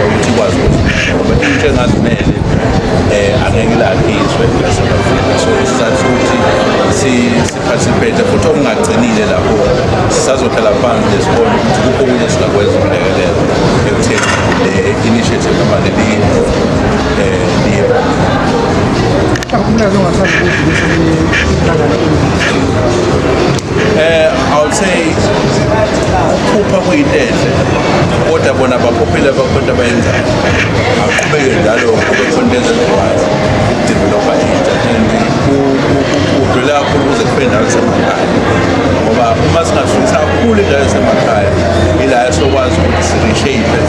intsha ukuthi ikwazi ukuthi ngoba intsha engazimele angeke ilakhiswe eSouth Africa. So isizathu sokuthi si-participate futhi okungagcinile lapho sisazohlala phansi sibone ukuthi kukho okunye singakwenza ukulekelela ekutheni le-initiative noma liye I would say ukuphupha kuyinto enhle kodwa bona bakhophile abakhona abayenzayo aqhubeke njalo kube khona ezenziwayo ukudevelopha intsha and kudlula kakhulu ukuze kufike endawo zasemakhaya ngoba uma singathuthukisa kakhulu indawo zasemakhaya ila esokwazi ukuthi si-reshape